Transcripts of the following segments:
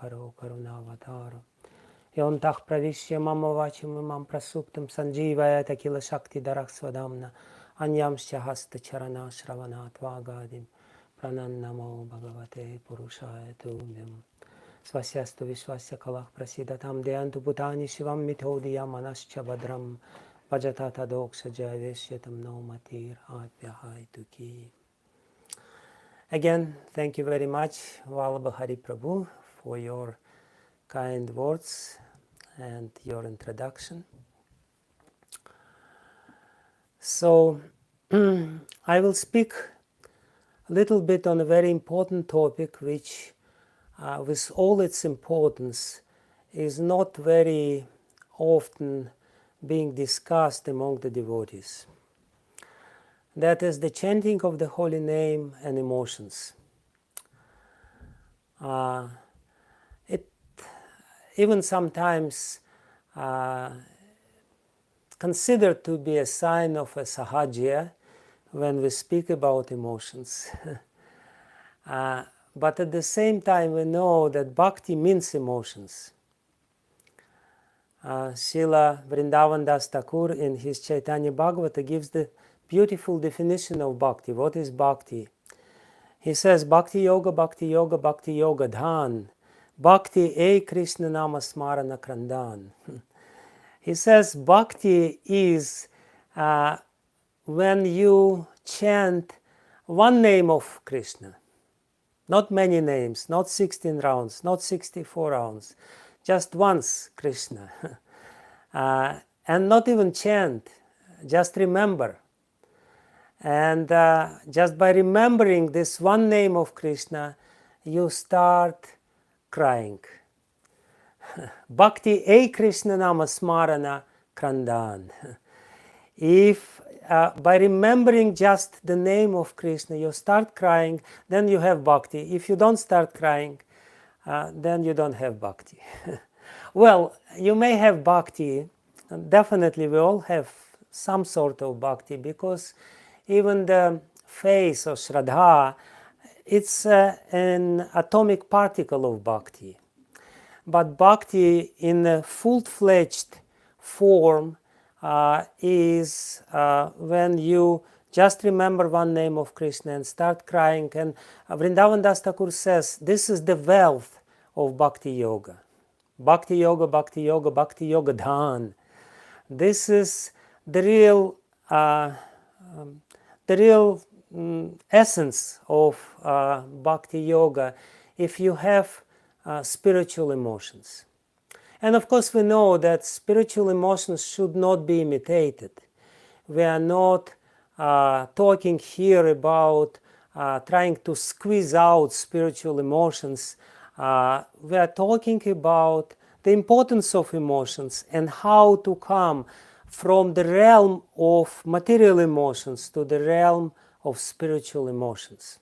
Karo Karunavataram. Yontach Pravishya Mama Vachim Imam Prasuptam Sanjivayata Kila Shakti Darak Swadamna Anyamscha Hasta Charana Shravana Tvagadim Pranannamo Bhagavate Purushaya Tubhyam Svasyastu Vishwasya Kalach Prasidatam Deyantu Bhutani Shivam Mithodiyam Manascha Badram Vajatata Doksha Javeshyatam No Matir Apyahai Tuki. Again, thank you very much, Vallabha Prabhu, for your kind words and your introduction. So, I will speak a little bit on a very important topic which, with all its importance, is not very often being discussed among the devotees. That is the chanting of the holy name and emotions. It even sometimes considered to be a sign of a sahajya when we speak about emotions. But at the same time we know that bhakti means emotions. Srila Vrindavan Das Thakur in his Chaitanya Bhagavata gives the beautiful definition of bhakti. What is bhakti? He says, Bhakti Yoga, Bhakti Yoga, Bhakti Yoga Dhan. Bhakti E Krishna Nama Smarana Krandan. He says bhakti is when you chant one name of Krishna. Not many names, not 16 rounds, not 64 rounds. Just once Krishna. And not even chant, just remember. And just by remembering this one name of Krishna, you start crying. Bhakti E Krishna Nama Smarana Krandan. If by remembering just the name of Krishna you start crying, then you have bhakti. If you don't start crying, then you don't have bhakti. Well, you may have bhakti. Definitely we all have some sort of bhakti, because even the face of Shraddha, it's an atomic particle of bhakti. But bhakti in a full-fledged form is when you just remember one name of Krishna and start crying. And Vrindavan Das Thakur says this is the wealth of bhakti yoga. Bhakti yoga, bhakti yoga, bhakti yoga dhan. This is the real essence of bhakti yoga if you have spiritual emotions. And of course we know that spiritual emotions should not be imitated. We are not talking here about trying to squeeze out spiritual emotions. We are talking about the importance of emotions and how to come from the realm of material emotions to the realm of spiritual emotions.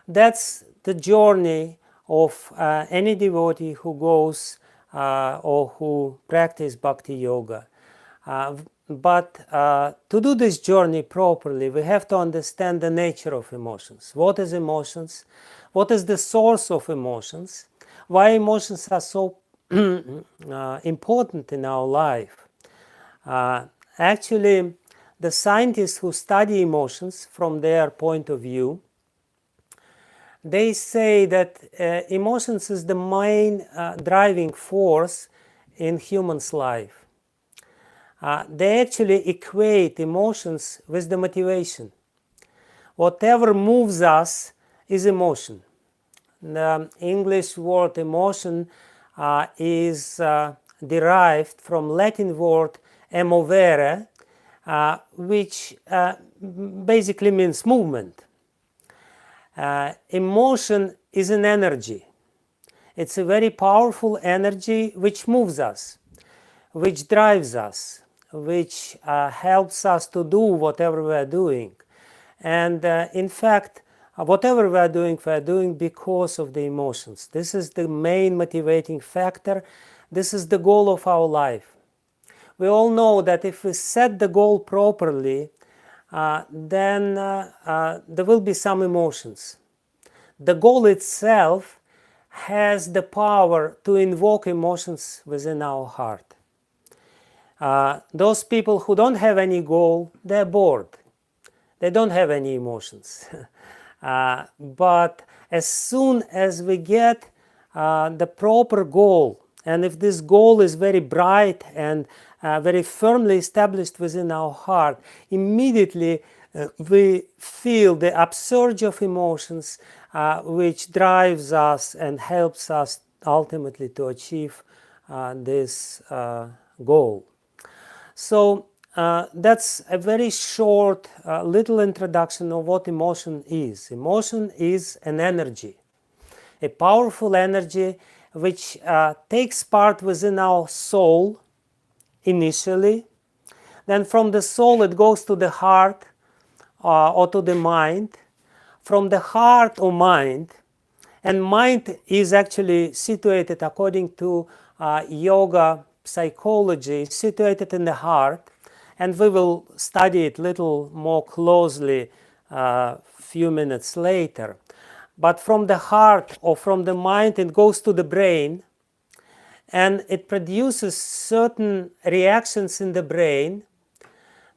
That's the journey of any devotee who goes or who practices bhakti yoga. But to do this journey properly, we have to understand the nature of emotions. What is emotions? What is the source of emotions? Why emotions are so important in our life? Actually, the scientists who study emotions from their point of view, they say that emotions is the main driving force in human's life. They actually equate emotions with the motivation. Whatever moves us is emotion. The English word emotion is derived from Latin word emovere, which basically means movement. Emotion is an energy. It's a very powerful energy which moves us, which drives us, which helps us to do whatever we are doing. And in fact, whatever we are doing because of the emotions. This is the main motivating factor. This is the goal of our life. We all know that if we set the goal properly, then there will be some emotions. The goal itself has the power to invoke emotions within our heart. Those people who don't have any goal, they're bored. They don't have any emotions. But as soon as we get the proper goal, and if this goal is very bright and very firmly established within our heart, immediately we feel the upsurge of emotions which drives us and helps us ultimately to achieve this goal. So that's a very short little introduction of what emotion is. Emotion is an energy, a powerful energy which takes part within our soul initially. Then from the soul it goes to the heart or to the mind. From the heart or mind, and mind is actually situated according to yoga psychology, situated in the heart, and we will study it a little more closely a few minutes later. But from the heart or from the mind it goes to the brain, and it produces certain reactions in the brain.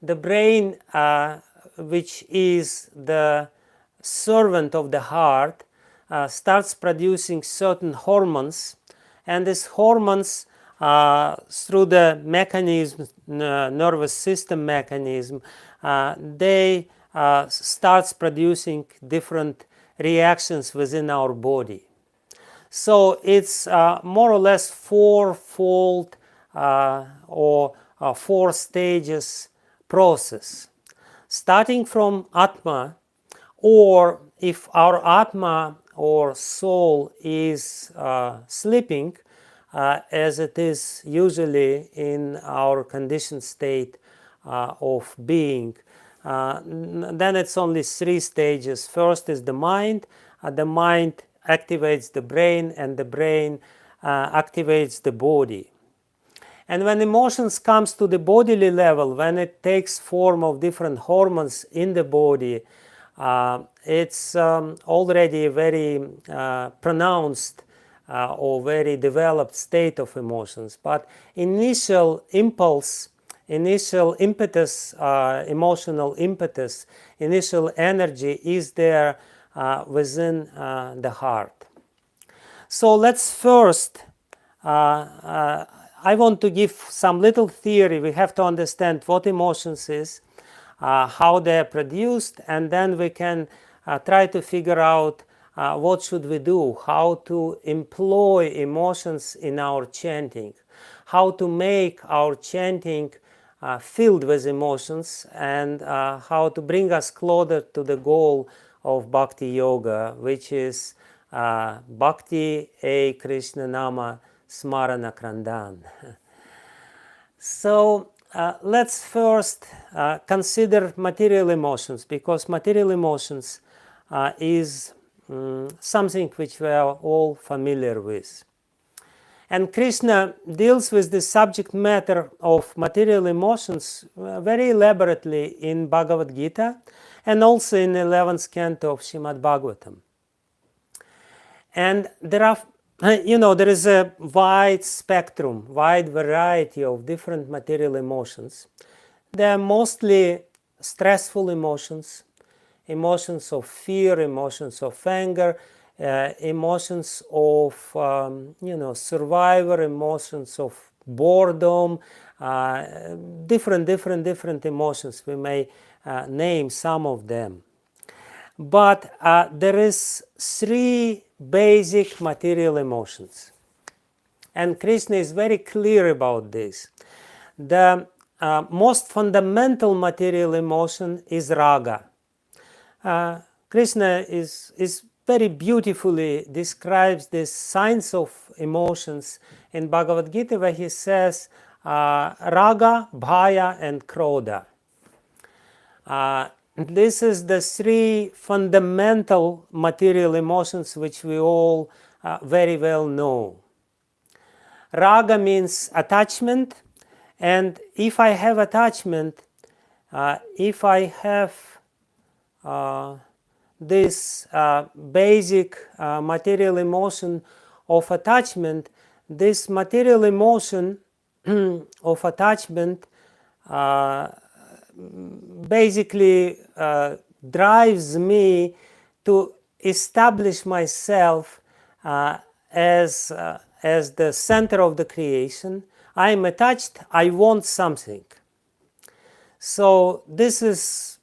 The brain, which is the servant of the heart, starts producing certain hormones, and these hormones through the mechanism, nervous system mechanism, they starts producing different reactions within our body. So it's more or less four-fold or four stages process. Starting from Atma, or if our Atma or soul is sleeping, as it is usually in our conditioned state of being, then it's only three stages. First is the mind. The mind activates the brain, and the brain activates the body. And when emotions comes to the bodily level, when it takes form of different hormones in the body, it's already a very pronounced or very developed state of emotions. But initial impulse, initial impetus, emotional impetus, initial energy is there within the heart. So let's first, I want to give some little theory. We have to understand what emotions is, how they are produced, and then we can try to figure out what should we do, how to employ emotions in our chanting, how to make our chanting filled with emotions, and how to bring us closer to the goal of Bhakti Yoga, which is Bhakti E Krishna Nama Smarana Krandan. So let's first consider material emotions, because material emotions is something which we are all familiar with. And Krishna deals with the subject matter of material emotions very elaborately in Bhagavad Gita, and also in the 11th canto of Srimad Bhagavatam. And there are, there is a wide spectrum, wide variety of different material emotions. They are mostly stressful emotions, emotions of fear, emotions of anger, emotions of survivor, emotions of boredom, different emotions. We may name some of them. But there is three basic material emotions, and Krishna is very clear about this. The most fundamental material emotion is raga. Krishna is very beautifully describes this science of emotions in Bhagavad Gita, where he says raga, bhaya, and krodha. This is the three fundamental material emotions which we all very well know. Raga means attachment, and if I have attachment, if I have this basic material emotion of attachment, this material emotion of attachment basically drives me to establish myself as the center of the creation. I am attached, I want something. So this is,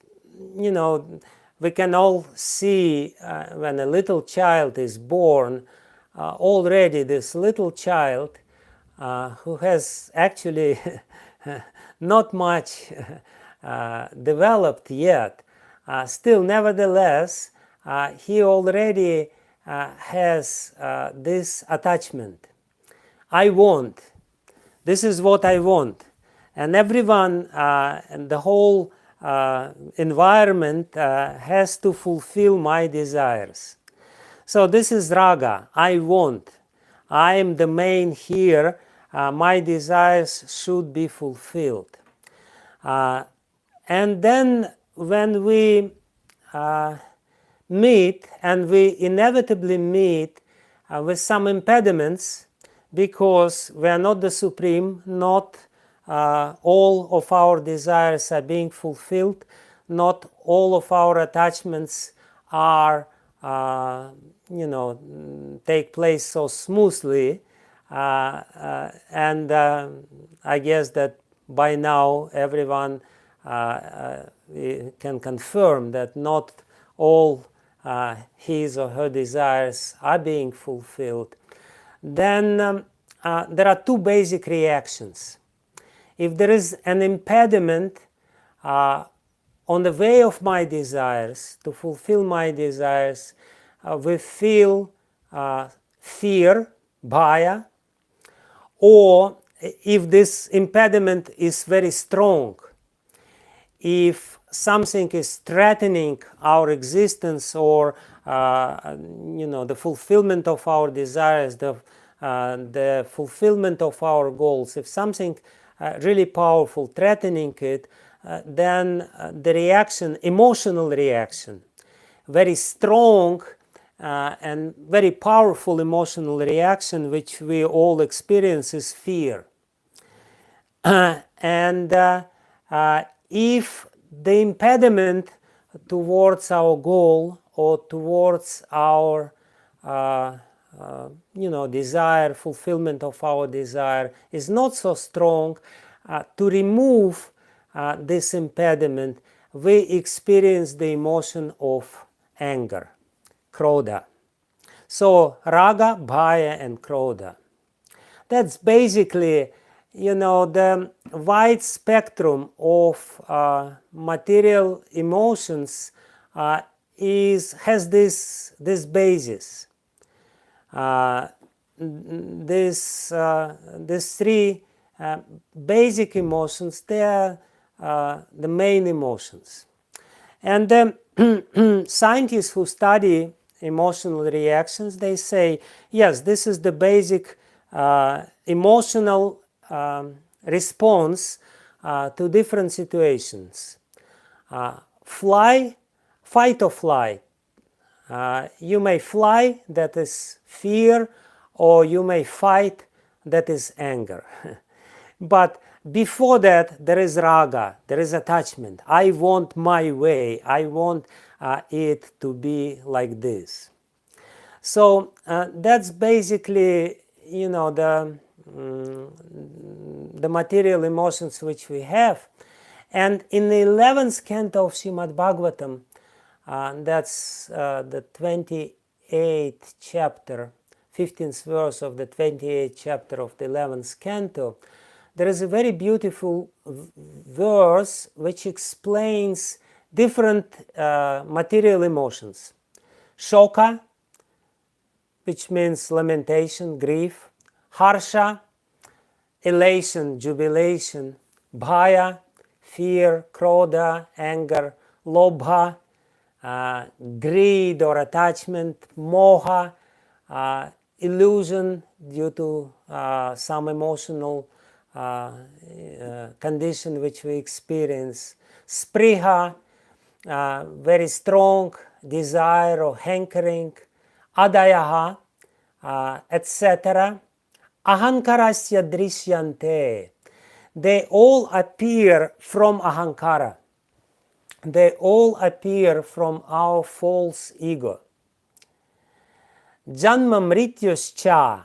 we can all see when a little child is born, already this little child who has actually not much developed yet, still nevertheless, he already has this attachment. I want. This is what I want. And everyone and the whole environment has to fulfill my desires. So this is raga. I want. I am the main here. My desires should be fulfilled. And then when we meet, and we inevitably meet with some impediments, because we are not the supreme, not all of our desires are being fulfilled, not all of our attachments are, take place so smoothly. And I guess that by now everyone can confirm that not all his or her desires are being fulfilled. Then there are two basic reactions. If there is an impediment on the way of my desires, to fulfill my desires, we feel fear, bhaya, or if this impediment is very strong, if something is threatening our existence or the fulfillment of our desires, the fulfillment of our goals, if something really powerful threatening it, then the reaction, emotional reaction, very strong and very powerful emotional reaction which we all experience is fear. And if the impediment towards our goal or towards our desire, fulfillment of our desire is not so strong, to remove this impediment, we experience the emotion of anger, krodha. So raga, bhaya, and krodha. That's basically, the wide spectrum of material emotions has this basis. These three basic emotions, they are the main emotions. And scientists who study emotional reactions, they say, yes, this is the basic emotional response to different situations. Fight or flight. You may fly, that is fear, or you may fight, that is anger. But before that, there is raga, there is attachment. I want my way, I want it to be like this. So that's basically, the material emotions which we have. And in the 11th canto of Srimad Bhagavatam, that's the 28th chapter, 15th verse of the 28th chapter of the 11th canto, there is a very beautiful verse which explains different material emotions. Shoka, which means lamentation, grief. Harsha, elation, jubilation. Bhaya, fear, krodha, anger. Lobha, greed or attachment. Moha, illusion due to some emotional condition which we experience. Spriha, very strong desire or hankering. Adayaha, etc. Ahankarasya drishyante. They all appear from ahankara. They all appear from our false ego. Janma mrityuscha.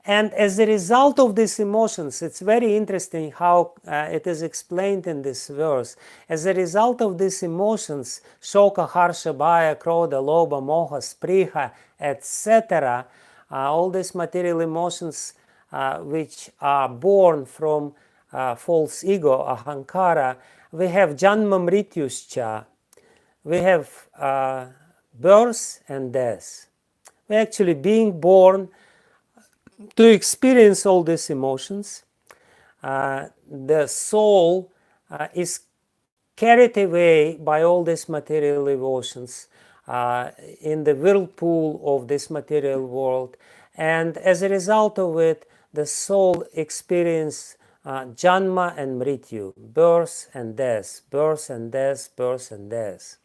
And as a result of these emotions, it's very interesting how it is explained in this verse. As a result of these emotions, shoka, harsha, bhaya, krodha, lobha, moha, spriha, etc., all these material emotions which are born from false ego, ahankara, we have janma mrityuscha. We have birth and death. We're actually being born to experience all these emotions. The soul is carried away by all these material emotions in the whirlpool of this material world, and as a result of it, the soul experiences janma and mrityu, birth and death, birth and death, birth and death.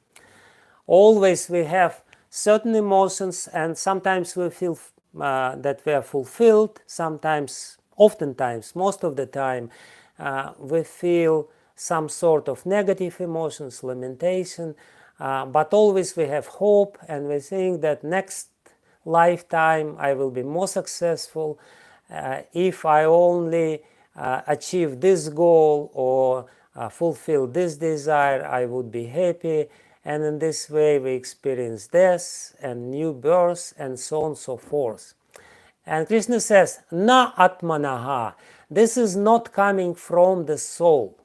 Always we have certain emotions, and sometimes we feel that we are fulfilled, sometimes, oftentimes, most of the time, we feel some sort of negative emotions, lamentation, but always we have hope, and we think that next lifetime I will be more successful if I only achieve this goal or fulfill this desire, I would be happy. And in this way we experience death and new birth and so on and so forth. And Krishna says, na atmanaha. This is not coming from the soul.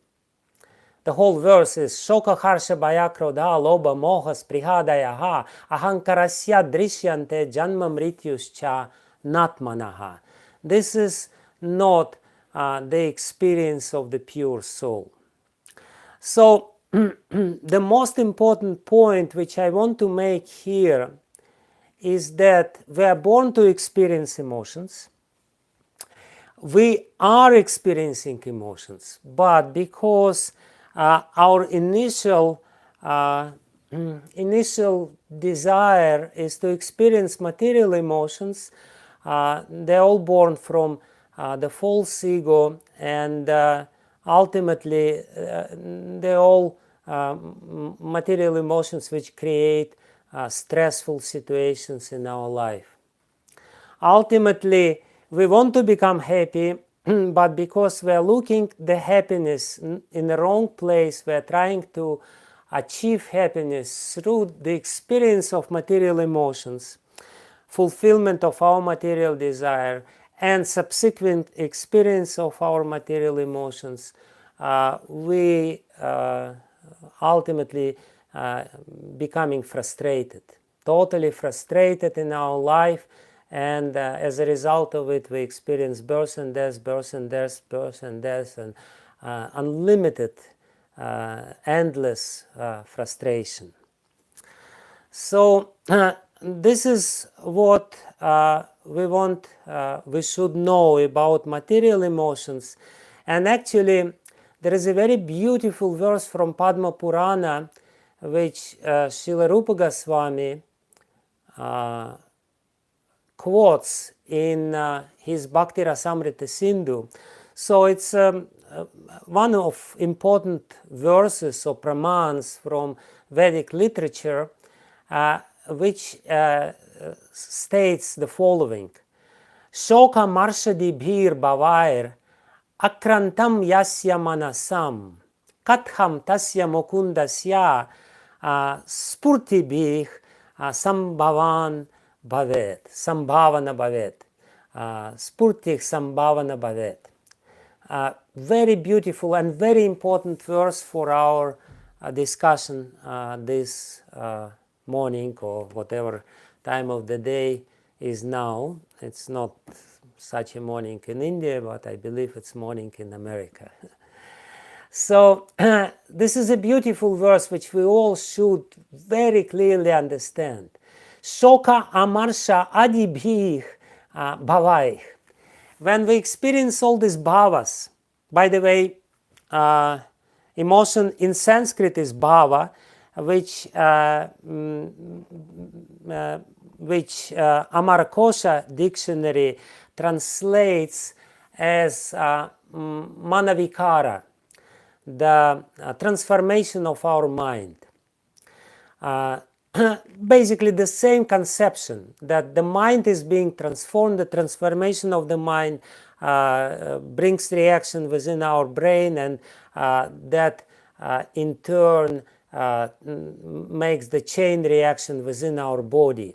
The whole verse is shoka, harsha, bhaya, krodha, lobha, moha, sprihadayaha, ahankarasya drishyante janma mrityuscha natmanaha. This is not the experience of the pure soul. So the most important point which I want to make here is that we are born to experience emotions. We are experiencing emotions, but because our initial desire is to experience material emotions, they're all born from the false ego, and ultimately they're all material emotions which create stressful situations in our life. Ultimately, we want to become happy, but because we are looking the happiness in the wrong place, we are trying to achieve happiness through the experience of material emotions, fulfillment of our material desire, and subsequent experience of our material emotions, we ultimately becoming frustrated, totally frustrated in our life, and as a result of it we experience birth and death, birth and death, birth and death, and unlimited, endless frustration. So this is what we should know about material emotions. And actually there is a very beautiful verse from Padma Purana which Srila Rupa Goswami quotes in his Bhakti Rasamrita Sindhu. So it's one of important verses or pramans from Vedic literature which states the following: Shoka marshadi bhir bhavair akrantam yasya manasam katham tasya mukundasya spurti bhih sambhavan bhavet, sambhavana bhavet, spurti sambhavana bhavet. Very beautiful and very important verse for our discussion this morning, or whatever time of the day is now. It's not such a morning in India, but I believe it's morning in America. So this is a beautiful verse which we all should very clearly understand. Shoka amarsha adibhih bhavaih. When we experience all these bhavas, by the way, emotion in Sanskrit is bhava, which which Amarkosha dictionary translates as manavikara, the transformation of our mind. Basically the same conception, that the mind is being transformed, the transformation of the mind brings reaction within our brain, and that in turn makes the chain reaction within our body,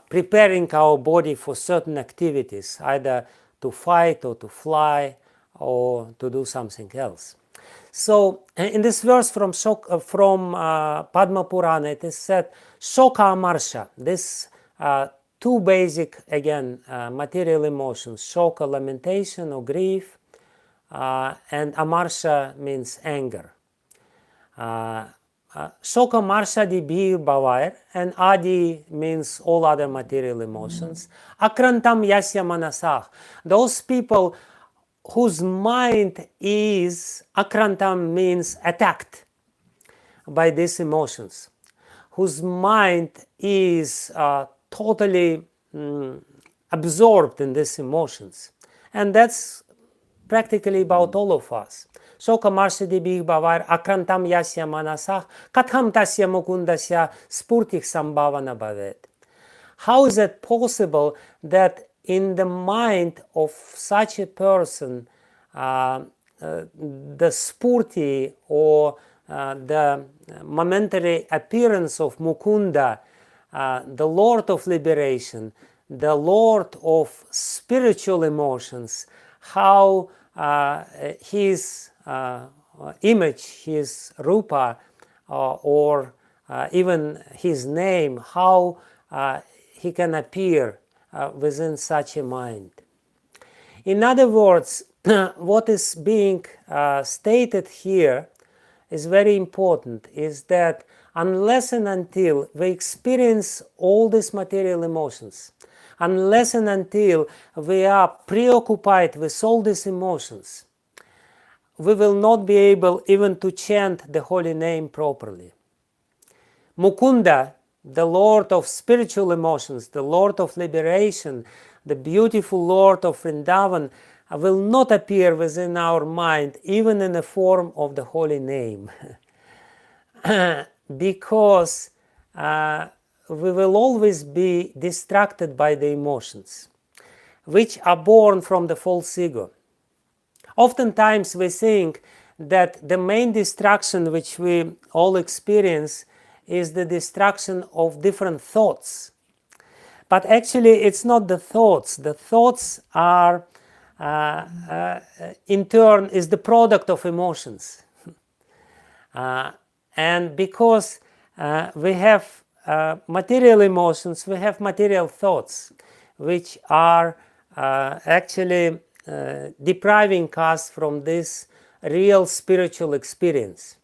preparing our body for certain activities, either to fight or to fly or to do something else. So in this verse from Padma Purana, it is said, Shoka Amarsha, this two basic, again, material emotions, Shoka, lamentation or grief, and Amarsha means anger. Shoka Marsha di Bir Bavair, and Adi means all other material emotions. Akrantam Yasya Manasah, those people whose mind is, akrantam means attacked by these emotions, whose mind is totally absorbed in these emotions. And that's practically about all of us. Shoka Marshadi Big Bavar Akrantam Yasya Manasah Katham Tasya Mukundasya Spurtik Sambhavana Bhavet. How is it possible that in the mind of such a person the spurti or the momentary appearance of Mukunda, the Lord of liberation, the Lord of spiritual emotions, how his image, his rupa, or even his name, how he can appear within such a mind. In other words, what is being stated here is very important, is that unless and until we experience all these material emotions, unless and until we are preoccupied with all these emotions, we will not be able even to chant the holy name properly. Mukunda, the Lord of spiritual emotions, the Lord of liberation, the beautiful Lord of Vrindavan, will not appear within our mind even in the form of the holy name. Because we will always be distracted by the emotions, which are born from the false ego. Oftentimes we think that the main distraction which we all experience is the distraction of different thoughts. But actually it's not the thoughts. The thoughts are, in turn, is the product of emotions. And because we have material emotions, we have material thoughts, which are actually depriving us from this real spiritual experience.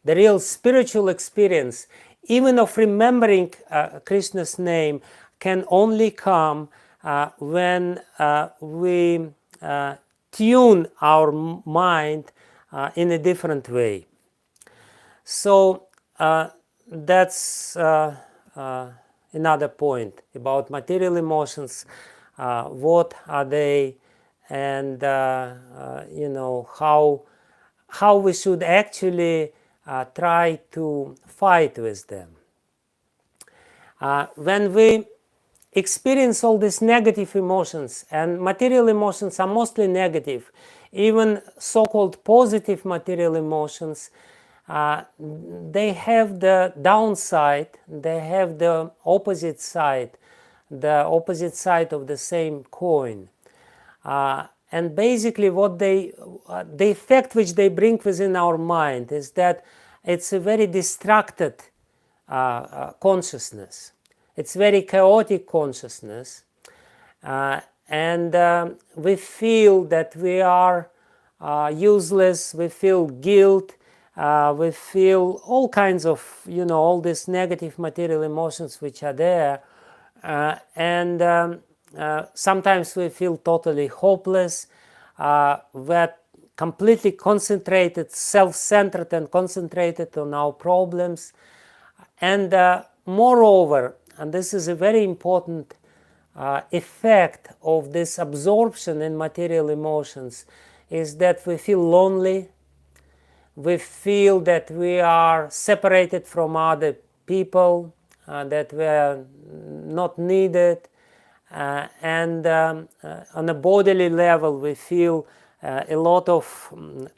The real spiritual experience, even of remembering Krishna's name, can only come when we tune our mind in a different way. So that's another point about material emotions. What are they, and how we should actually try to fight with them. When we experience all these negative emotions, and material emotions are mostly negative, even so-called positive material emotions, they have the downside, they have the opposite side of the same coin. And basically what the effect which they bring within our mind is that it's a very distracted consciousness. It's very chaotic consciousness, and we feel that we are useless, we feel guilt, we feel all kinds of, all these negative material emotions which are there, and sometimes we feel totally hopeless, we're completely concentrated, self-centered and concentrated on our problems, and moreover, and this is a very important effect of this absorption in material emotions, is that we feel lonely, we feel that we are separated from other people, that we are not needed, and on a bodily level we feel a lot of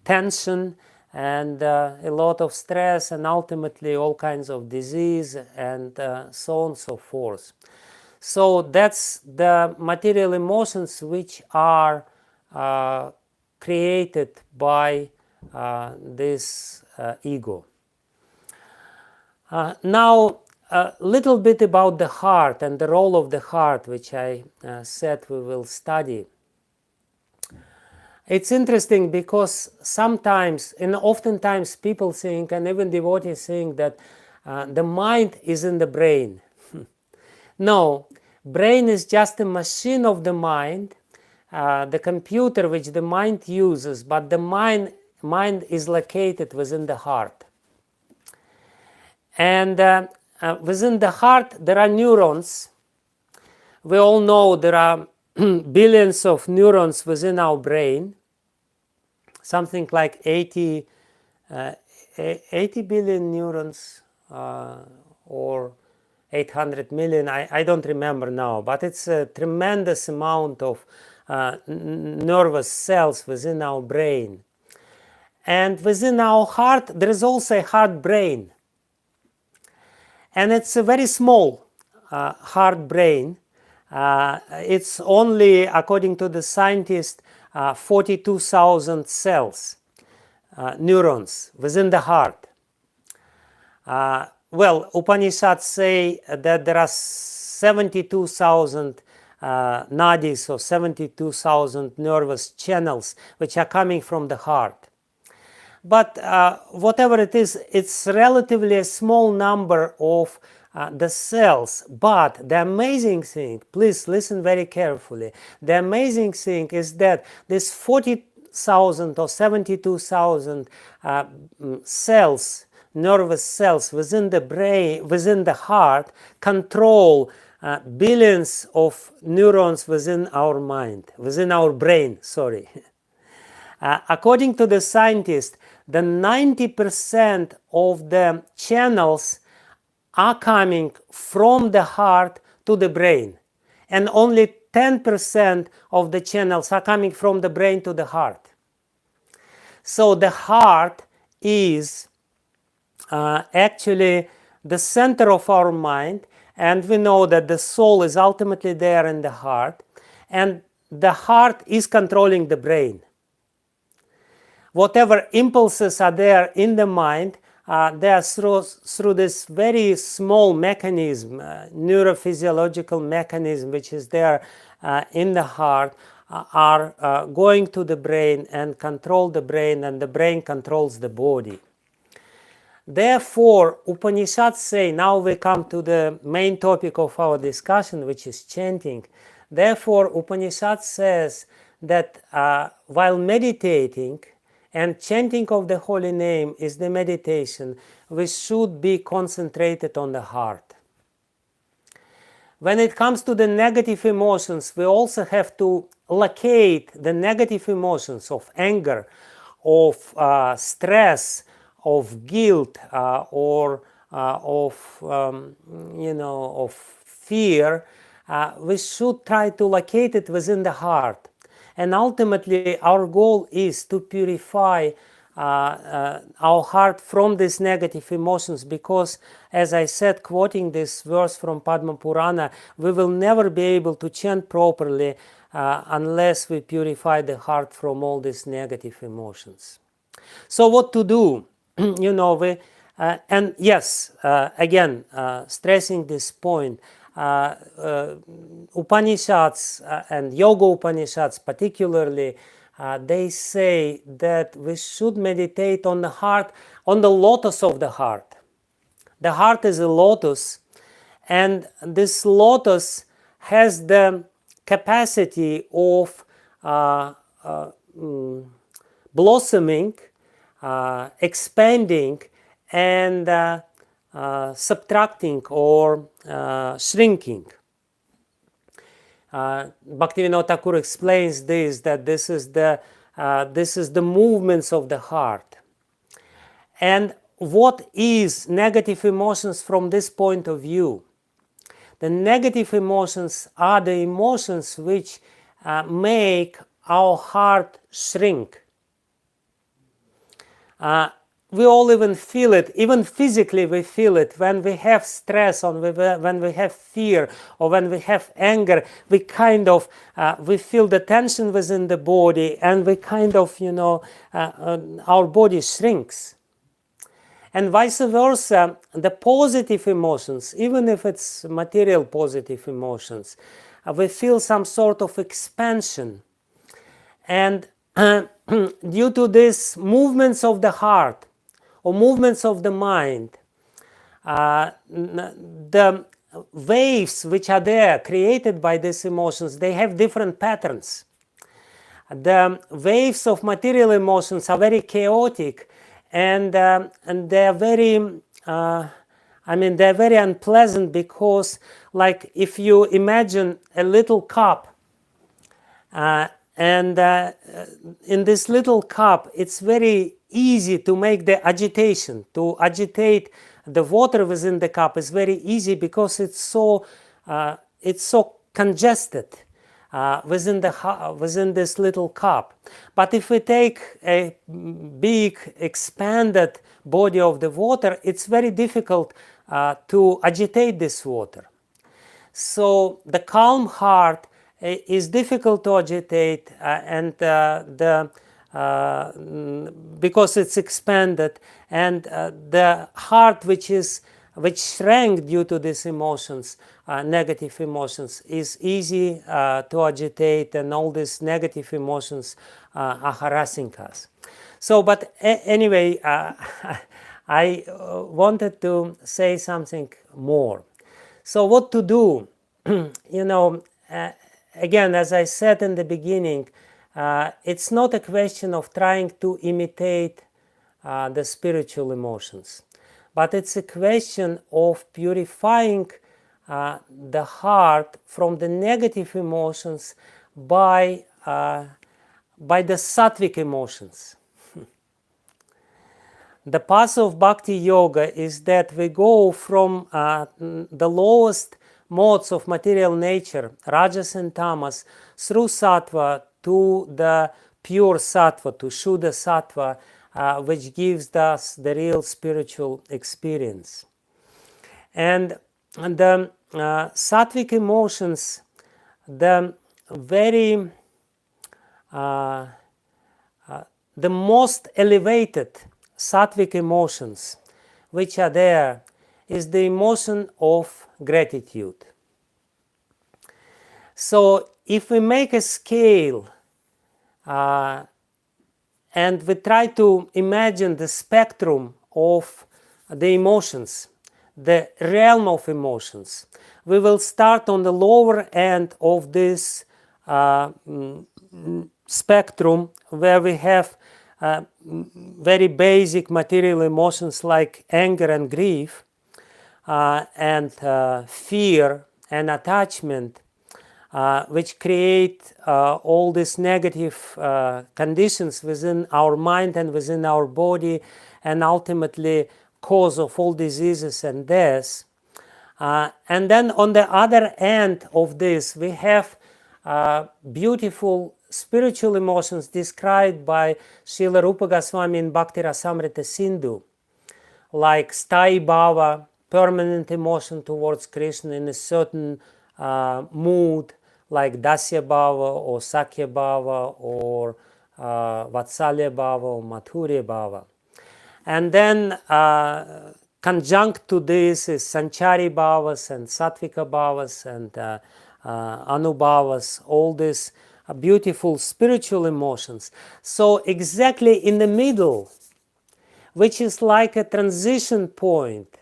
tension and a lot of stress, and ultimately all kinds of disease and so on and so forth. So that's the material emotions which are created by this ego. Now, a little bit about the heart and the role of the heart, which I said we will study. It's interesting because sometimes, and oftentimes, people think, and even devotees think, that the mind is in the brain. No, brain is just a machine of the mind, the computer which the mind uses, but the mind is located within the heart. And within the heart there are neurons. We all know there are billions of neurons within our brain, something like 80 billion neurons or 800 million, I don't remember now, but it's a tremendous amount of nervous cells within our brain. And within our heart there is also a heart brain, and it's a very small heart brain. It's only, according to the scientists, 42,000 cells, neurons within the heart. Well, Upanishads say that there are 72,000 nadis, or 72,000 nervous channels which are coming from the heart. But whatever it is, it's relatively a small number of the cells. But the amazing thing, please listen very carefully, the amazing thing is that this 40,000 or 72,000 cells, nervous cells within the brain, within the heart, control billions of neurons within our mind, within our brain, sorry. According to the scientists, the 90% of the channels are coming from the heart to the brain, and only 10% of the channels are coming from the brain to the heart. So the heart is actually the center of our mind, and we know that the soul is ultimately there in the heart, and the heart is controlling the brain. Whatever impulses are there in the mind, they are through this very small mechanism, neurophysiological mechanism which is there in the heart, are going to the brain and control the brain, and the brain controls the body. Therefore, Upanishads say, now we come to the main topic of our discussion, which is chanting. Therefore, Upanishad says that while meditating, and chanting of the holy name is the meditation, we should be concentrated on the heart. When it comes to the negative emotions, we also have to locate the negative emotions of anger, of stress, of guilt, or of fear. We should try to locate it within the heart. And ultimately, our goal is to purify our heart from these negative emotions, because, as I said, quoting this verse from Padma Purana, we will never be able to chant properly unless we purify the heart from all these negative emotions. So what to do? And yes, again, stressing this point, Upanishads and Yoga Upanishads particularly, they say that we should meditate on the heart, on the lotus of the heart. The heart is a lotus, and this lotus has the capacity of blossoming, expanding, and subtracting or shrinking. Bhaktivinoda Thakur explains this, that this is the movements of the heart. And what is negative emotions from this point of view? The negative emotions are the emotions which make our heart shrink. We all even feel it, even physically we feel it. When we have stress, or when we have fear, or when we have anger, we kind of, we feel the tension within the body, and we kind of, our body shrinks. And vice versa, the positive emotions, even if it's material positive emotions, we feel some sort of expansion. And due to these movements of the heart or movements of the mind, the waves which are there created by these emotions, they have different patterns. The waves of material emotions are very chaotic, and they're very they're very unpleasant, because like if you imagine a little cup, and in this little cup it's very easy to make the agitation, to agitate the water within the cup is very easy, because it's so congested within this little cup. But if we take a big expanded body of the water, it's very difficult to agitate this water. So the calm heart is difficult to agitate, because it's expanded, and the heart which shrank due to these emotions, negative emotions, is easy to agitate, and all these negative emotions are harassing us. So, but anyway, I wanted to say something more. So what to do? Again, as I said in the beginning, it's not a question of trying to imitate the spiritual emotions, but it's a question of purifying the heart from the negative emotions by the sattvic emotions. The path of Bhakti Yoga is that we go from the lowest modes of material nature, Rajas and Tamas, through Sattva to the pure Sattva, to Shuddha Sattva, which gives us the real spiritual experience. And the sattvic emotions, the most elevated sattvic emotions which are there is the emotion of gratitude. So if we make a scale and we try to imagine the spectrum of the emotions, the realm of emotions, we will start on the lower end of this spectrum, where we have very basic material emotions like anger and grief, and fear and attachment, which create all these negative conditions within our mind and within our body, and ultimately cause of all diseases and deaths. And then on the other end of this, we have beautiful spiritual emotions described by Srila Rupa Goswami in Bhakti Rasamrita Sindhu, like Sthai Bhava, permanent emotion towards Krishna in a certain mood, like Dasya Bhava or Sakya Bhava or Vatsalya Bhava or Madhurya Bhava. And then conjunct to this is Sanchari Bhavas and Sattvika Bhavas and Anubhavas, all these beautiful spiritual emotions. So exactly in the middle, which is like a transition point,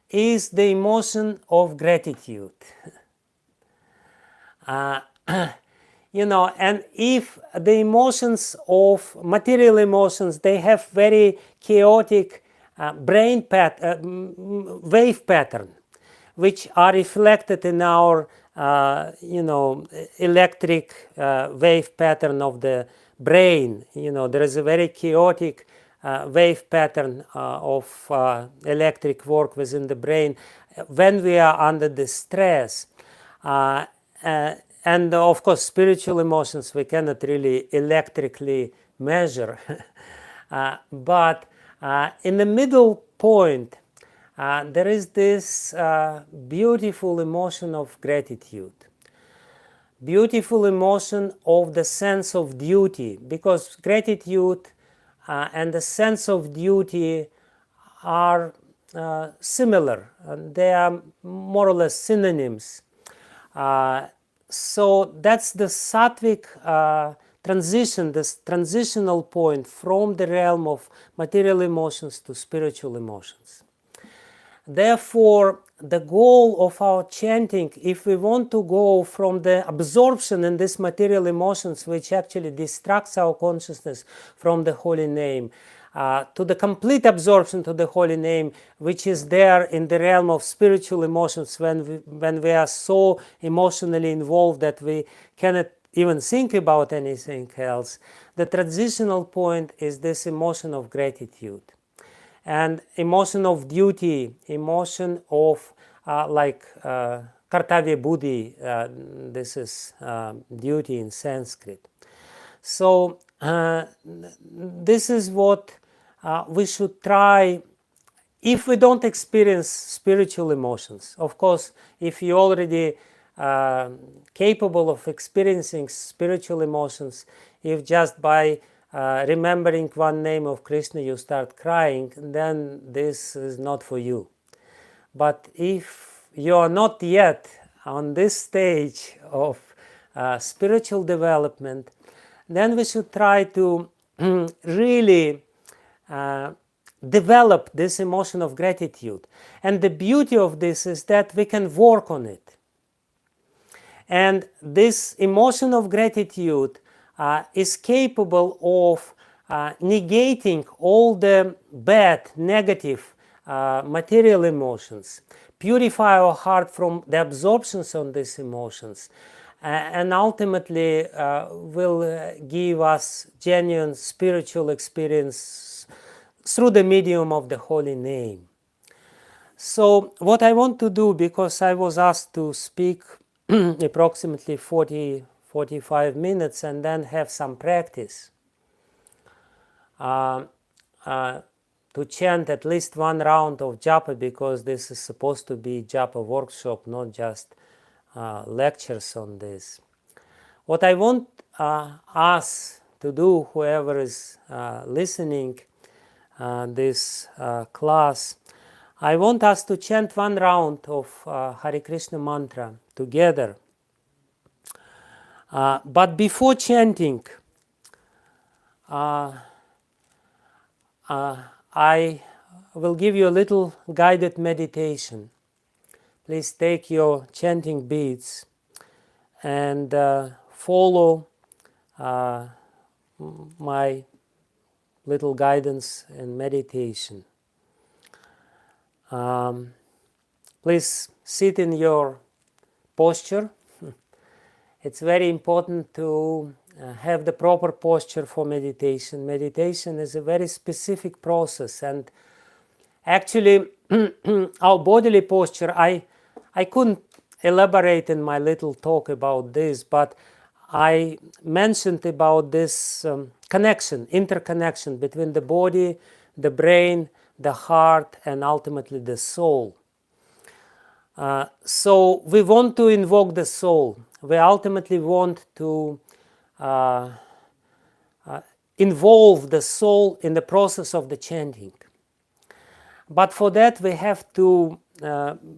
is the emotion of gratitude. And if the emotions of material emotions, they have very chaotic wave pattern, which are reflected in our electric wave pattern of the brain. There is a very chaotic wave pattern of electric work within the brain when we are under the stress. And of course, spiritual emotions we cannot really electrically measure. But in the middle point, there is this beautiful emotion of gratitude. Beautiful emotion of the sense of duty, because gratitude and the sense of duty are similar. They are more or less synonyms. So that's the sattvic transition, this transitional point from the realm of material emotions to spiritual emotions. Therefore, the goal of our chanting, if we want to go from the absorption in these material emotions, which actually distracts our consciousness from the holy name, to the complete absorption to the holy name, which is there in the realm of spiritual emotions, when we are so emotionally involved that we cannot even think about anything else, the transitional point is this emotion of gratitude. And emotion of duty, emotion of kartavya buddhi, this is duty in Sanskrit. So this is what we should try if we don't experience spiritual emotions. Of course, if you're already capable of experiencing spiritual emotions, if just by remembering one name of Krishna you start crying, then this is not for you. But if you are not yet on this stage of spiritual development, then we should try to really develop this emotion of gratitude. And the beauty of this is that we can work on it. And this emotion of gratitude is capable of negating all the bad, negative material emotions, purify our heart from the absorptions on these emotions, and ultimately will give us genuine spiritual experience through the medium of the holy name. So what I want to do, because I was asked to speak approximately 45 minutes and then have some practice to chant at least one round of japa, because this is supposed to be japa workshop, not just lectures on this. What I want us to do, whoever is listening this class, I want us to chant one round of Hare Krishna mantra together. But before chanting, I will give you a little guided meditation. Please take your chanting beads and follow my little guidance and meditation. Please sit in your posture. It's very important to have the proper posture for meditation. Meditation is a very specific process, and actually our bodily posture, I couldn't elaborate in my little talk about this, but I mentioned about this connection, interconnection between the body, the brain, the heart, and ultimately the soul. So we want to invoke the soul. We ultimately want to involve the soul in the process of the chanting. But for that we have to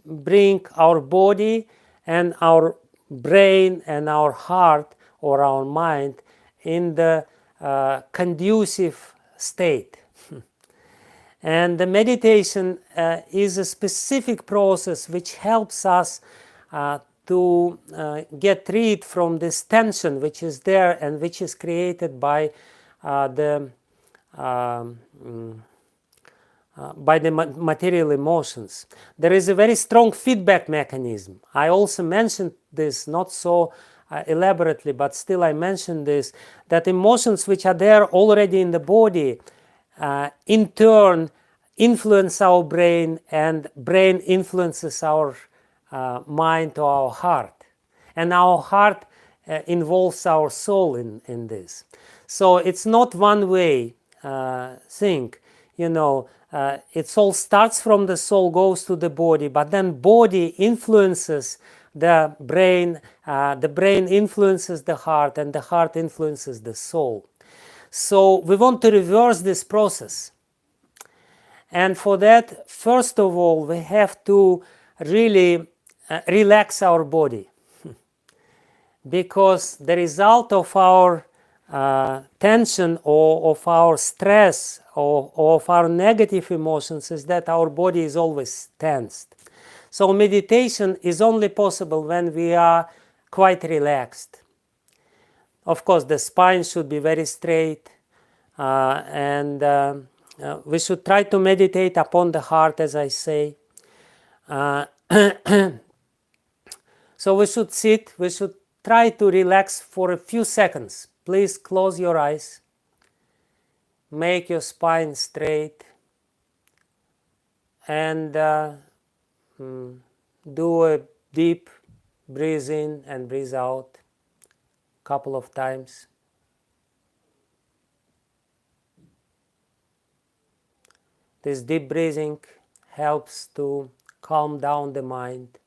bring our body and our brain and our heart or our mind in the conducive state. And the meditation is a specific process which helps us to get rid from this tension which is there and which is created by the by the material emotions. There is a very strong feedback mechanism. I also mentioned this, not so elaborately, but still I mentioned this, that emotions which are there already in the body in turn influence our brain, and brain influences our mind to our heart. And our heart involves our soul in this. So it's not one way thing, you know. It all starts from the soul, goes to the body, but then body influences the brain influences the heart, and the heart influences the soul. So we want to reverse this process. And for that, first of all, we have to really relax our body. Because the result of our tension or of our stress or of our negative emotions is that our body is always tensed. So meditation is only possible when we are quite relaxed. Of course, the spine should be very straight, and we should try to meditate upon the heart, as I say. So we should sit, we should try to relax for a few seconds. Please close your eyes. Make your spine straight. And do a deep breathe in and breathe out a couple of times. This deep breathing helps to calm down the mind.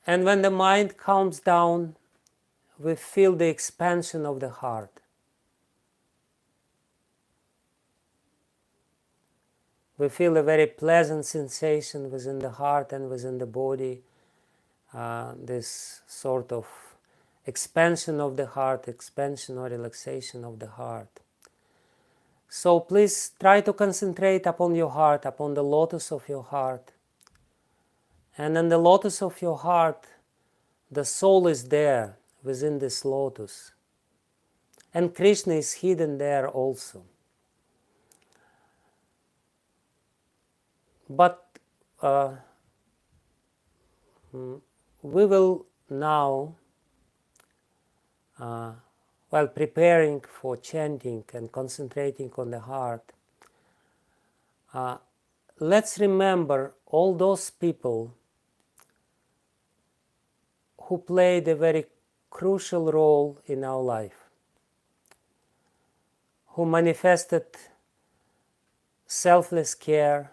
And when the mind calms down, we feel the expansion of the heart. We feel a very pleasant sensation within the heart and within the body, this sort of expansion of the heart, expansion or relaxation of the heart. So please try to concentrate upon your heart, upon the lotus of your heart. And in the lotus of your heart, the soul is there within this lotus. And Krishna is hidden there also. But we will now, while preparing for chanting and concentrating on the heart, let's remember all those people who played a very crucial role in our life, who manifested selfless care,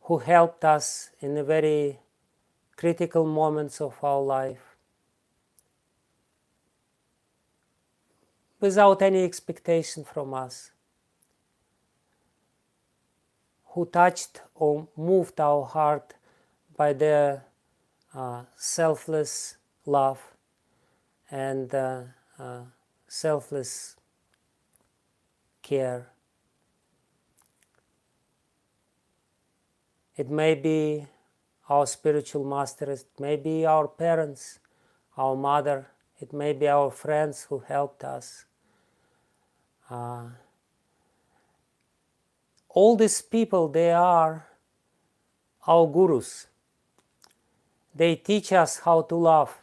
who helped us in the very critical moments of our life, without any expectation from us, who touched or moved our heart by their selfless love and selfless care. It may be our spiritual masters, it may be our parents, our mother, it may be our friends who helped us. All these people, they are our gurus. They teach us how to love,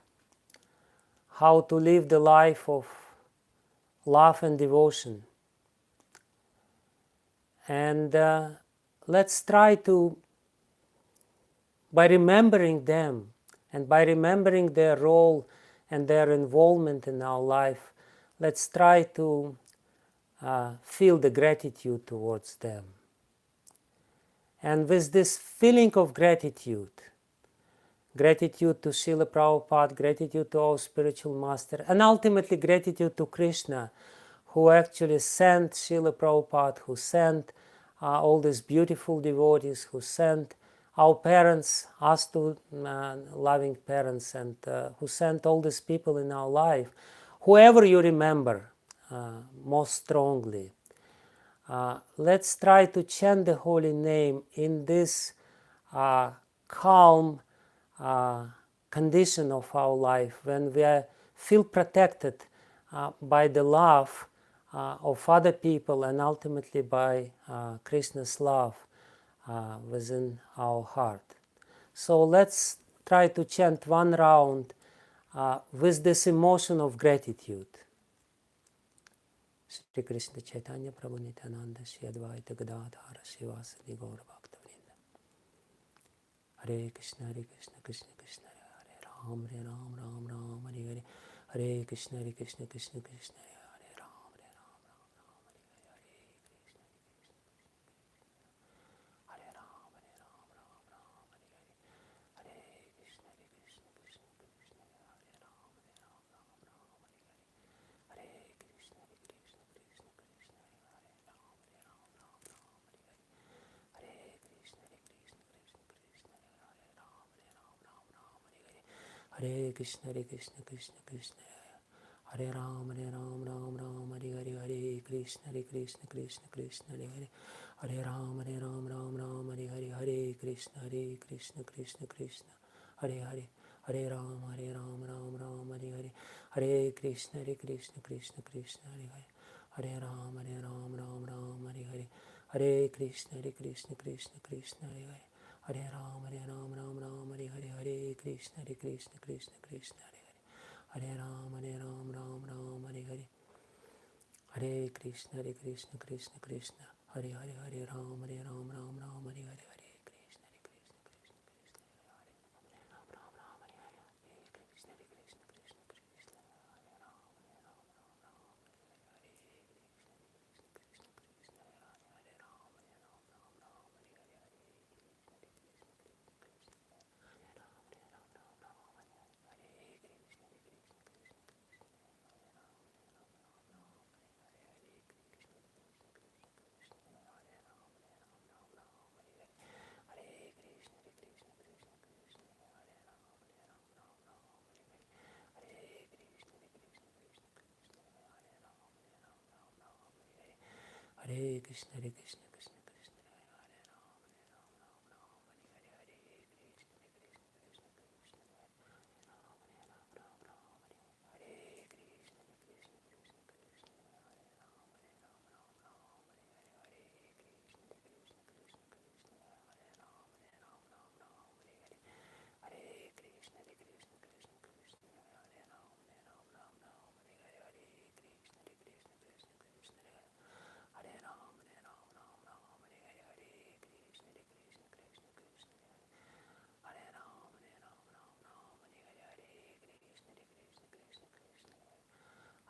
how to live the life of love and devotion. And let's try to, by remembering them and by remembering their role and their involvement in our life, let's try to feel the gratitude towards them. And with this feeling of gratitude to Srila Prabhupada, gratitude to our spiritual master, and ultimately gratitude to Krishna, who actually sent Srila Prabhupada, who sent all these beautiful devotees, who sent our parents, us two loving parents, and who sent all these people in our life, whoever you remember most strongly. Let's try to chant the holy name in this calm condition of our life, when we feel protected by the love of other people, and ultimately by Krishna's love within our heart. So let's try to chant one round with this emotion of gratitude. Shri Krishna Chaitanya Prabhu Nityananda Shri Advaita Gadadhara Srivasadi Gaura Bhakta Vrinda. Hare Krishna Krishna Krishna Hare Ram Hare Ram Ram Ram Hare Hare. Hare Krishna Krishna Krishna Krishna Hare Ram Hare Ram Ram Ram Hare Hare. Hare Ram Hare Ram Ram Ram Hare Hare. Hare Krishna Krishna Krishna Krishna Hare Ram Hare Ram Ram Ram Hare Hare. Hare Krishna Krishna Krishna Krishna Hare Ram Hare Ram Ram Ram Hare Hare. Hare Krishna Krishna Krishna Krishna Hare Ram Hare Ram Ram Ram Hare Hare. Hare Krishna Krishna Krishna Krishna Hare Ram Ram Ram Hare Hare. Hare Krishna Krishna Krishna Krishna Hare Hare. Hare Ram Ram Ram Hare Hare. Hare Krishna Krishna Krishna Hare Hare. Hare Ram Ram Ram Hare Hare. Hare Krishna Krishna Krishna Hare Hare. Hare Ram Ram Ram Hare Hare. Hare Krishna Krishna Krishna Hare Hare. Hare Ram Ram Hare Hare. Hare Krishna Krishna Krishna Hare Hare. Hare Ram Ram Hare Hare. Hare Krishna Krishna Krishna Hare Hare. Hare Ram Ram Hare Hare. Hare Krishna Krishna Krishna Hare Ram Ram Hare Hare. Hare Krishna Krishna Krishna Krishna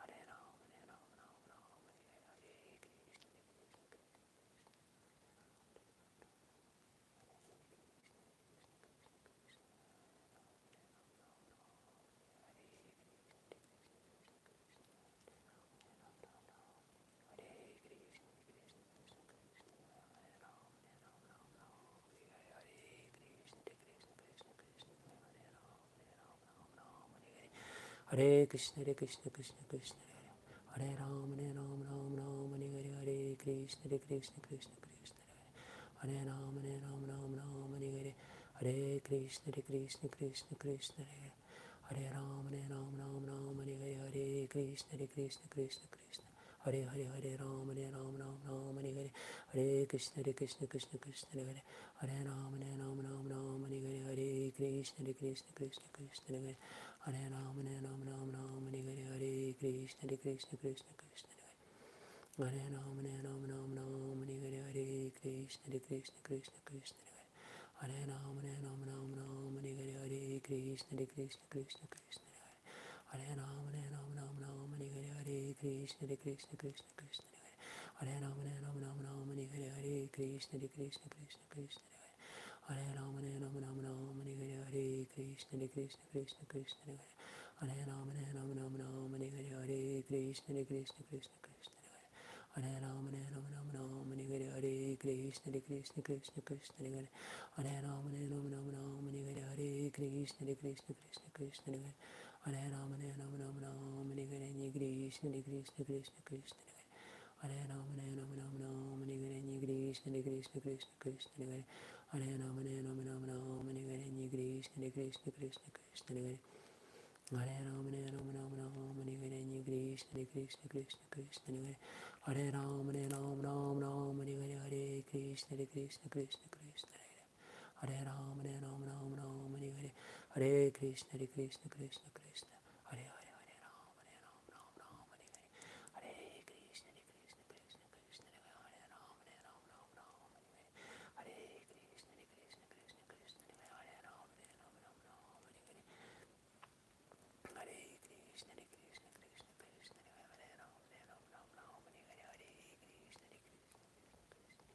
Hare Ram Ram Hare Hare. Hare Ram Ram Hare Hare. Hare Krishna Krishna Krishna Krishna Hare Ram Hare Ram Hare Hare. Hare Krishna Krishna Krishna Hare Ram Ram Hare Hare. Hare Krishna Krishna Krishna Krishna Hare Ram Ram Hare Hare. Hare Krishna Krishna Krishna Krishna Hare Ram Ram Hare Hare. Hare Krishna Krishna Krishna Krishna Hare Hare. Hare Ram Ram Hare Hare. Hare Krishna Krishna Krishna Krishna Hare Hare Ram Ram Hare Hare. Hare Krishna Krishna Krishna Krishna Hare Hare Ram Ram Hare Hare. Hare Krishna Krishna Krishna Krishna Hare Ram Ram Hare Hare. Hare Krishna Krishna Krishna Krishna Hare Ram Ram Hare Hare. Hare Krishna Krishna Krishna Krishna Hare Ram Ram Hare Hare. Hare Krishna Krishna Krishna Krishna Hare Ram Ram Hare Hare. Hare Krishna Krishna Krishna Krishna Hare Ram Ram Hare Hare. Hare Krishna Krishna Krishna Krishna Hare Ram Ram Hare Hare. Hare Krishna Krishna Krishna Krishna Hare Ram Ram Hare Hare. Hare Krishna Krishna Krishna Krishna Hare Ram Ram Hare Hare. Hare Krishna Krishna Krishna Krishna Hare Ram Ram Hare Hare. Hare Krishna Krishna Krishna Krishna Hare Ram Ram Hare Hare. Hare Krishna Krishna Krishna Krishna Hare Ram Ram Hare Hare. Krishna Krishna Krishna Krishna Hare Hare Ram, Ram, Hare Krishna, Hare Krishna, Krishna Krishna, Hare Ram, Ram, Hare Krishna, Hare Krishna, Krishna Krishna, Hare Ram, Ram, Hare Krishna, Hare Krishna, Krishna Krishna, Hare Hare, Hare Ram, Ram, Hare Krishna, Hare Krishna, Krishna Krishna, Hare Ram, Ram, Hare Krishna, Hare Krishna, Krishna Krishna, Hare Ram, Hare Krishna,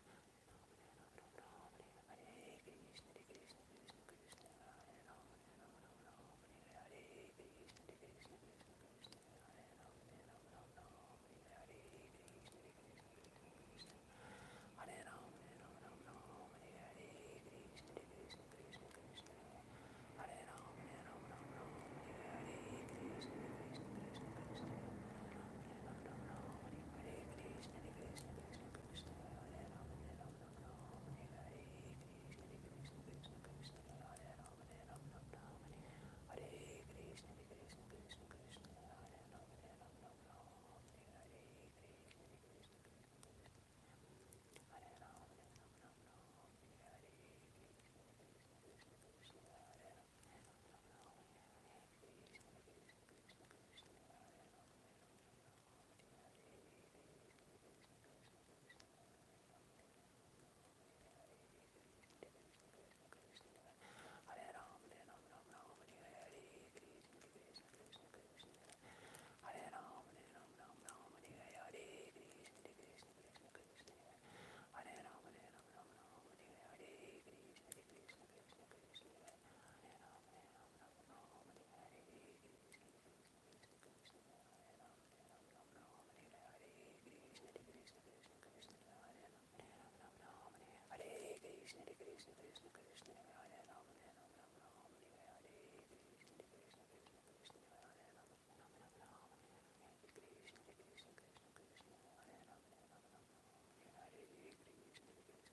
Hare Krishna, Krishna Krishna, Hare Ram, Hare Krishna, Hare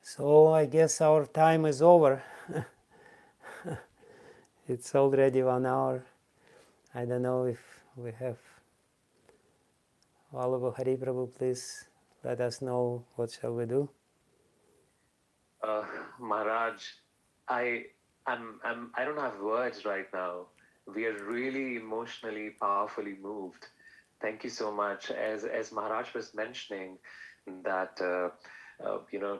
So I guess our time is over. It's already 1 hour. I don't know if we have Vallabha Hari Prabhu, please let us know what shall we do. Maharaj, I I don't have words right now. We are really emotionally, powerfully moved. Thank you so much. As Maharaj was mentioning that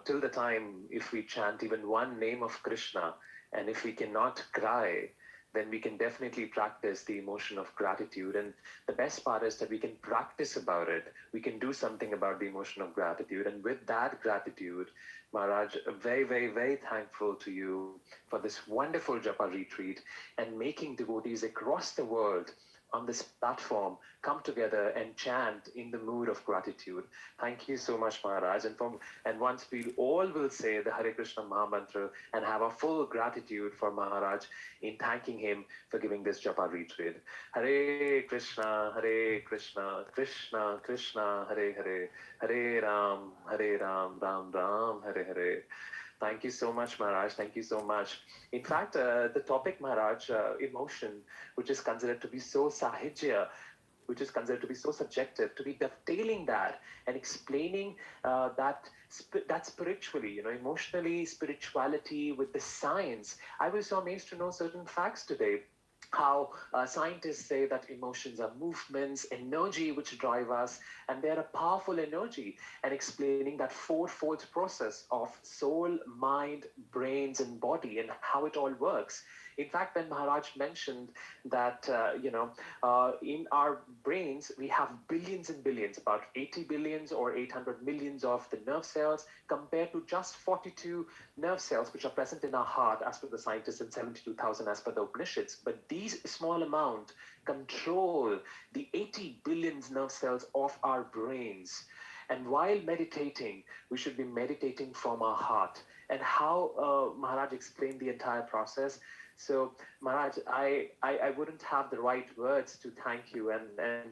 till the time if we chant even one name of Krishna, and if we cannot cry, then we can definitely practice the emotion of gratitude. And the best part is that we can practice about it. We can do something about the emotion of gratitude. And with that gratitude, Maharaj, very, very, very thankful to you for this wonderful Japa retreat and making devotees across the world on this platform come together and chant in the mood of gratitude. Thank you so much, Maharaj. And once we all will say the Hare Krishna Maha Mantra and have a full gratitude for Maharaj in thanking him for giving this Japa retreat. Hare Krishna, Hare Krishna, Krishna Krishna, Hare Hare, Hare Ram, Ram Ram, Hare Hare. Thank you so much, Maharaj. Thank you so much. In fact, the topic, Maharaj, emotion, which is considered to be so sahijya, which is considered to be so subjective, to be dovetailing that and explaining that spiritually, emotionally, spirituality with the science. I was so amazed to know certain facts today, how scientists say that emotions are movements, energy which drive us, and they're a powerful energy, and explaining that fourfold process of soul, mind, brains, and body, and how it all works. In fact, when Maharaj mentioned that, in our brains, we have billions and billions, about 80 billions or 800 millions of the nerve cells, compared to just 42 nerve cells which are present in our heart, as per the scientists, and 72,000 as per the Upanishads. But these small amount control the 80 billion nerve cells of our brains. And while meditating, we should be meditating from our heart. And how Maharaj explained the entire process. So, Maharaj, I wouldn't have the right words to thank you, and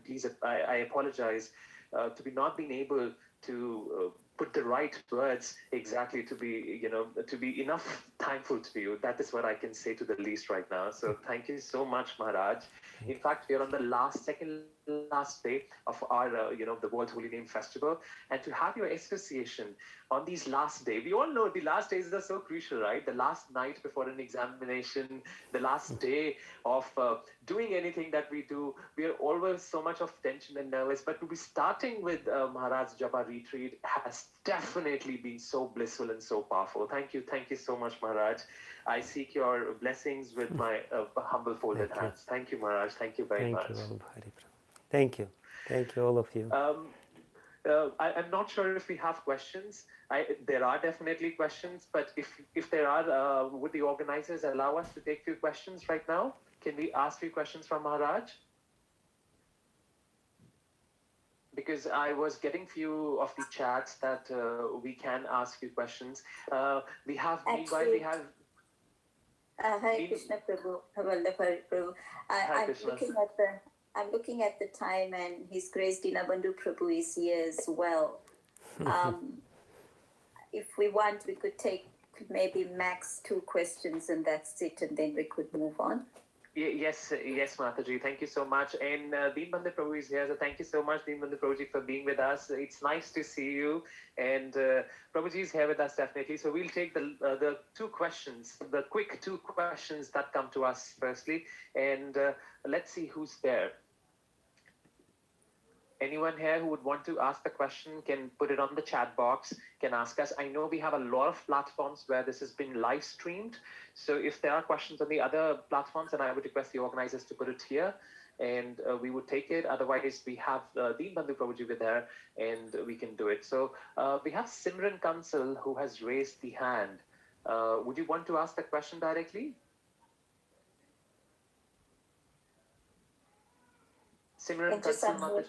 please, I apologize to be not being able to put the right words exactly to be, to be enough thankful to you. That is what I can say to the least right now. So, thank you so much, Maharaj. In fact, we are on the second last day of our, the World Holy Name Festival, and to have your association on these last day. We all know the last days are so crucial, right? The last night before an examination, the last day of doing anything that we do. We are always so much of tension and nervous, but to be starting with Maharaj Japa retreat has definitely been so blissful and so powerful. Thank you so much, Maharaj. I seek your blessings with my humble folded hands. Thank you, Maharaj. Thank you very much. Thank you, Hari Prabhu. Thank you, all of you. I'm not sure if we have questions. There are definitely questions, but if there are, would the organizers allow us to take few questions right now? Can we ask few questions from Maharaj? Because I was getting few of the chats that we can ask few questions. We have, meanwhile, we have. Hare Krishna Prabhu, Hari Prabhu. I'm looking at the time, and His Grace Dinabandhu Prabhu is here as well. If we want, we could take maybe max 2 questions, and that's it, and then we could move on. Yes, Mataji. Thank you so much. And Deembandhu Prabhu is here. So thank you so much, Deembandhu Prabhuji, for being with us. It's nice to see you. And Prabhuji is here with us, definitely. So we'll take the 2 questions, the quick 2 questions that come to us firstly. And let's see who's there. Anyone here who would want to ask the question can put it on the chat box, can ask us. I know we have a lot of platforms where this has been live streamed. So if there are questions on the other platforms, then I would request the organizers to put it here and we would take it. Otherwise, we have Deembandhu Prabhuji with her and we can do it. So we have Simran Kansal who has raised the hand. Would you want to ask the question directly? Simran Kansal.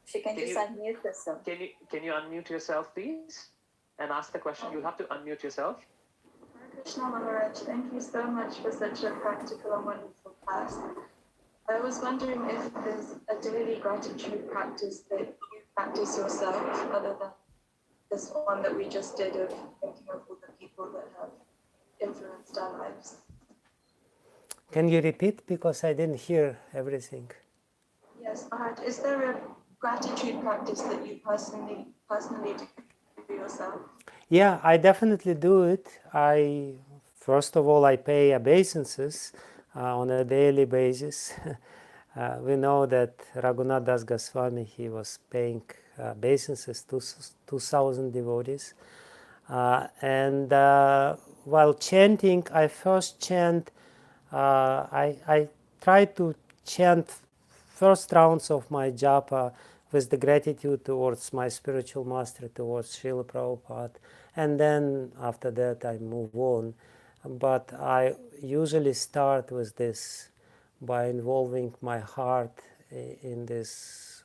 She can just unmute herself. Can you unmute yourself, please, and ask the question? You'll have to unmute yourself. Hare Krishna Maharaj, thank you so much for such a practical and wonderful class. I was wondering if there's a daily gratitude practice that you practice yourself, other than this one that we just did of thinking of all the people that have influenced our lives. Can you repeat, because I didn't hear everything? Yes, Maharaj, is there a gratitude practice that you personally do for yourself? Yeah, I definitely do it. First of all, I pay obeisances on a daily basis. We know that Raghunath Das Goswami, he was paying obeisances to 2,000 devotees. And while chanting, I first chant, I try to chant first rounds of my japa with the gratitude towards my spiritual master, towards Srila Prabhupada, and then after that I move on. But I usually start with this by involving my heart in this,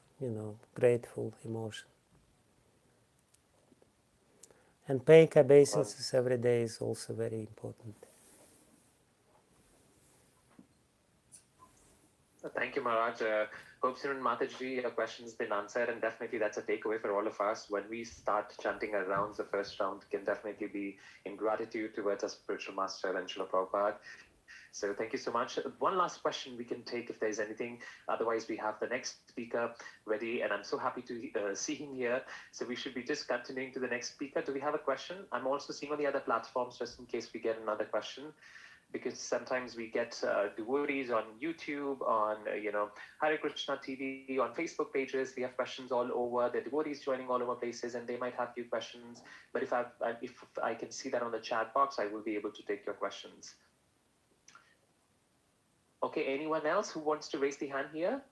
grateful emotion. And paying obeisances every day is also very important. Thank you, Maharaj. Hope Simran Mataji, your question has been answered, and definitely that's a takeaway for all of us. When we start chanting our rounds, the first round can definitely be in gratitude towards our spiritual master and Srila Prabhupada. So thank you so much. One last question we can take if there's anything. Otherwise, we have the next speaker ready, and I'm so happy to see him here. So we should be just continuing to the next speaker. Do we have a question? I'm also seeing on the other platforms just in case we get another question, because sometimes we get devotees on YouTube, on Hare Krishna TV, on Facebook pages. We have questions all over. The devotees joining all over places, and they might have few questions. But if I can see that on the chat box, I will be able to take your questions. Okay, anyone else who wants to raise the hand here?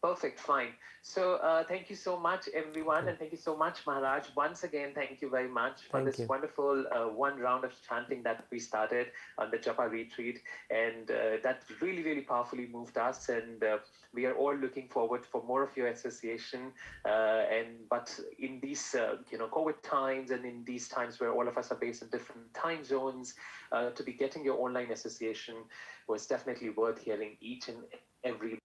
Perfect, fine. So thank you so much, everyone, and thank you so much, Maharaj. Once again, thank you very much for Thank this you. wonderful one round of chanting that we started on the Japa retreat, and that really, really powerfully moved us. And we are all looking forward for more of your association. But in these COVID times, and in these times where all of us are based in different time zones, to be getting your online association was definitely worth hearing each and every